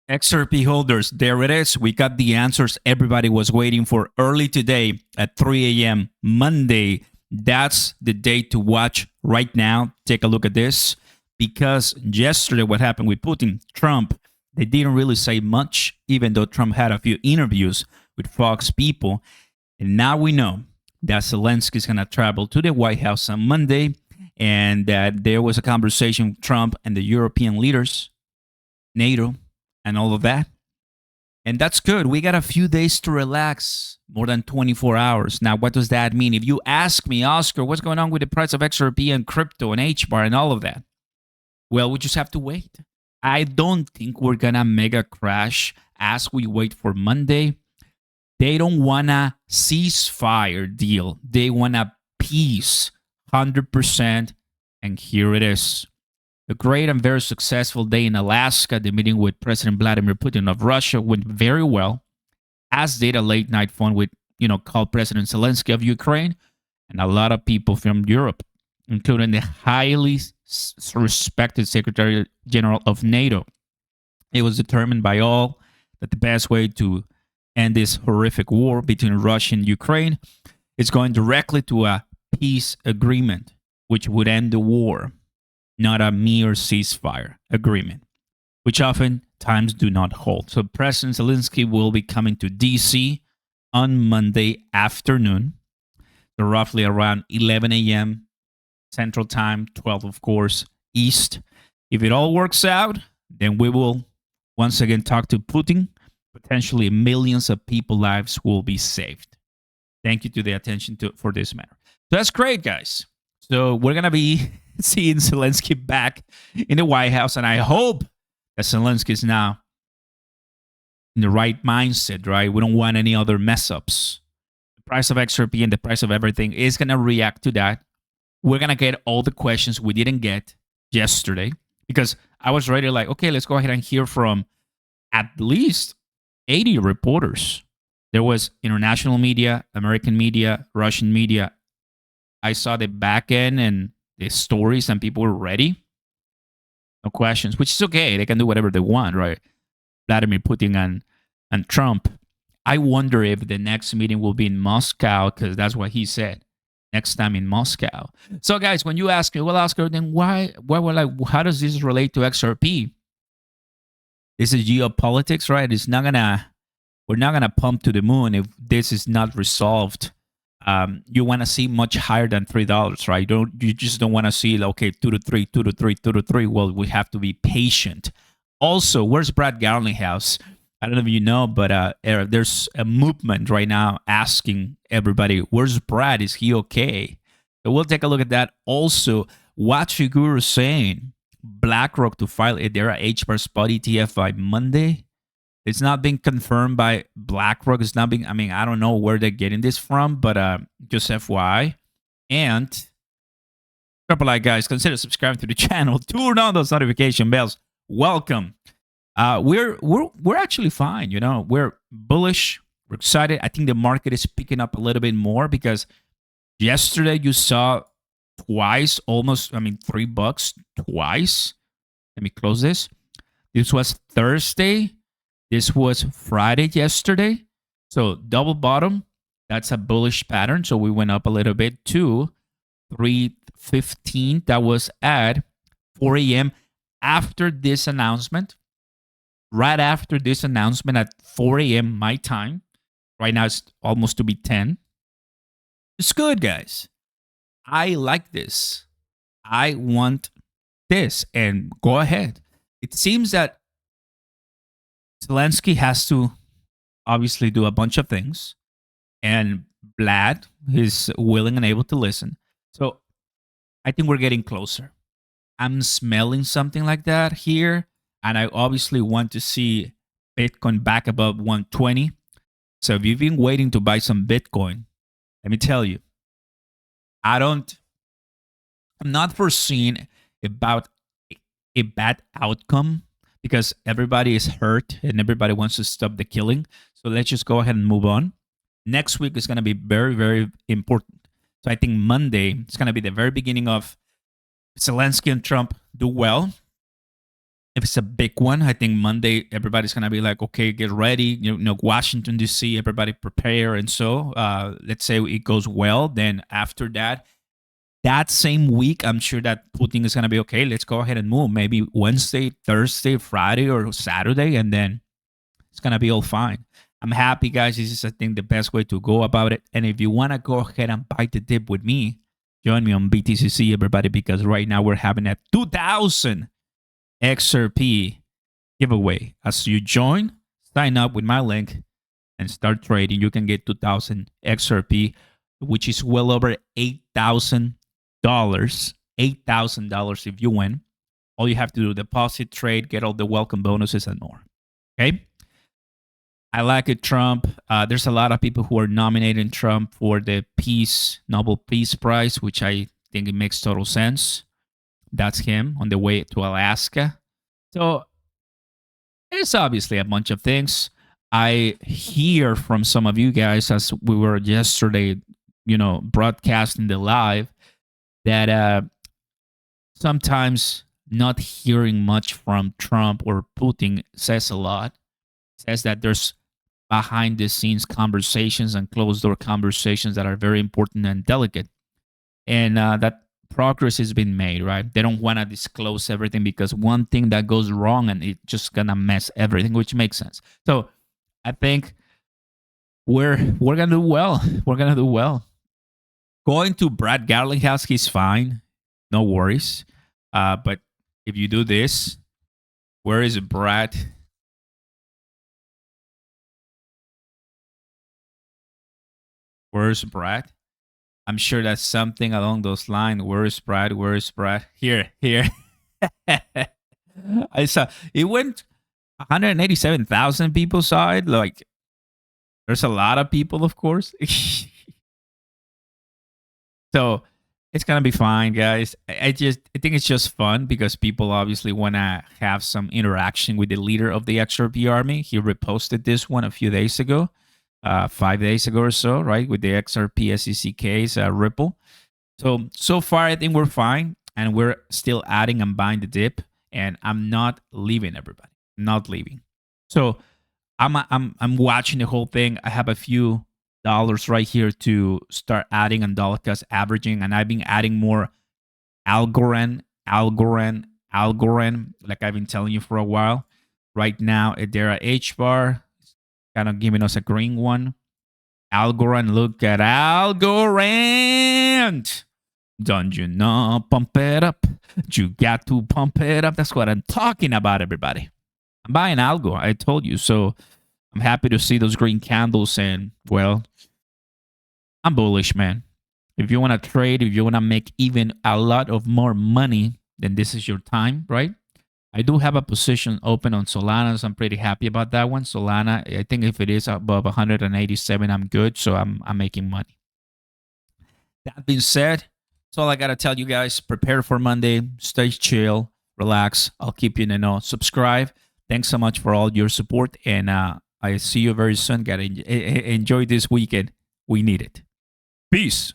XRP holders, there it is. We got the answers everybody was waiting for early today at 3 a.m. Monday. That's the day to watch right now. Take a look at this. Because yesterday, what happened with Putin, Trump, they didn't really say much, even though Trump had a few interviews with Fox people. And now we know that Zelensky is going to travel to the White House on Monday, and that there was a conversation with Trump and the European leaders, NATO, and all of that. And that's good. We got a few days to relax, more than 24 hours. Now, what does that mean? If you ask me, Oscar, what's going on with the price of XRP and crypto and HBAR and all of that? Well, we just have to wait. I don't think we're going to mega crash as we wait for Monday. They don't want a ceasefire deal. They want a peace, 100%. And here it is. A great and very successful day in Alaska. The meeting with President Vladimir Putin of Russia went very well, as did a late night fun with, called President Zelensky of Ukraine and a lot of people from Europe, including the highly respected Secretary General of NATO. It was determined by all that the best way to end this horrific war between Russia and Ukraine is going directly to a peace agreement, which would end the war, not a mere ceasefire agreement, which oftentimes do not hold. So President Zelensky will be coming to D.C. on Monday afternoon, so roughly around 11 a.m. Central Time, 12, of course, East. If it all works out, then we will once again talk to Putin. Potentially millions of people's lives will be saved. Thank you to the attention for this matter. So that's great, guys. So we're going to be seeing Zelensky back in the White House, and I hope that Zelensky is now in the right mindset, right? We don't want any other mess-ups. The price of XRP and the price of everything is going to react to that. We're going to get all the questions we didn't get yesterday, because I was ready like, okay, let's go ahead and hear from at least 80 reporters. There was international media, American media, Russian media. I saw the back end and the stories, and people were ready. No questions, which is okay. They can do whatever they want, right? Vladimir Putin and Trump. I wonder if the next meeting will be in Moscow, because that's what he said. Next time in Moscow. So, guys, when you ask me, well, Oscar, then how does this relate to XRP? This is geopolitics, right? We're not gonna pump to the moon if this is not resolved. You want to see much higher than $3, right? You just don't want to see, okay, 2 to 3, 2 to 3, 2 to 3. Well, we have to be patient. Also, where's Brad Garlinghouse? I don't know if you know, but there's a movement right now asking everybody, where's Brad? Is he okay? So we'll take a look at that. Also, what's your guru saying? BlackRock to file their HBAR spot ETF by Monday. It's not being confirmed by BlackRock. It's not being, I don't know where they're getting this from, but just FYI. And drop a like, guys. Consider subscribing to the channel. Turn on those notification bells. Welcome. We're actually fine. We're bullish. We're excited. I think the market is picking up a little bit more, because yesterday you saw twice, almost, $3 twice. Let me close this. This was Thursday. This was Friday yesterday. So double bottom, that's a bullish pattern. So we went up a little bit to 315. That was at 4 a.m. after this announcement. Right after this announcement at 4 a.m. my time. Right now it's almost to be 10. It's good, guys. I like this. I want this. And go ahead. It seems that Zelensky has to obviously do a bunch of things, and Vlad is willing and able to listen. So I think we're getting closer. I'm smelling something like that here, and I obviously want to see Bitcoin back above 120. So if you've been waiting to buy some Bitcoin, let me tell you, I'm not foreseeing about a bad outcome, because everybody is hurt and everybody wants to stop the killing. So let's just go ahead and move on. Next week is going to be very, very important. So I think Monday is going to be the very beginning of Zelensky and Trump do well. if it's a big one, I think Monday everybody's gonna be like, okay, get ready. Washington D.C. Everybody prepare, and so let's say it goes well. Then after that, that same week, I'm sure that Putin is gonna be okay. Let's go ahead and move. Maybe Wednesday, Thursday, Friday, or Saturday, and then it's gonna be all fine. I'm happy, guys. This is, I think, the best way to go about it. And if you wanna go ahead and bite the dip with me, join me on BTCC, everybody, because right now we're having a 2,000 XRP giveaway. As you join, sign up with my link and start trading. You can get 2,000 XRP, which is well over $8,000. $8,000 if you win. All you have to do, deposit, trade, get all the welcome bonuses and more. Okay? I like it, Trump. There's a lot of people who are nominating Trump for the Nobel Peace Prize, which I think it makes total sense. That's him on the way to Alaska. So there's obviously a bunch of things. I hear from some of you guys, as we were yesterday, broadcasting the live, that sometimes not hearing much from Trump or Putin says a lot. Says that there's behind the scenes conversations and closed door conversations that are very important and delicate. And that progress has been made, right? They don't want to disclose everything because one thing that goes wrong and it's just gonna mess everything, which makes sense. So I think we're gonna do well. We're gonna do well. Going to Brad Garling's house, he's fine, no worries. But if you do this, where is Brad? Where's Brad? I'm sure that's something along those lines. Where is Brad? Where is Brad? Here. I saw it went 187,000 people saw it. Like, there's a lot of people, of course. So it's gonna be fine, guys. I think it's just fun because people obviously want to have some interaction with the leader of the XRP army. He reposted this one a few days ago. 5 days ago or so, right, with the XRP SEC case, Ripple. So far, I think we're fine, and we're still adding and buying the dip, and I'm not leaving, everybody. Not leaving. So I'm watching the whole thing. I have a few dollars right here to start adding and dollar cost averaging, and I've been adding more Algorand, like I've been telling you for a while. Right now, they're at H bar. Kind of giving us a green one. Algorand, look at Algorand. Don't you know? Pump it up. You got to pump it up. That's what I'm talking about, everybody. I'm buying Algo. I told you. So I'm happy to see those green candles. And, well, I'm bullish, man. If you want to trade, if you want to make even a lot of more money, then this is your time, right? I do have a position open on Solana, so I'm pretty happy about that one. Solana, I think if it is above 187, I'm good, so I'm making money. That being said, that's all I got to tell you guys. Prepare for Monday. Stay chill, relax. I'll keep you in the know. Subscribe. Thanks so much for all your support, and I see you very soon. Enjoy this weekend. We need it. Peace.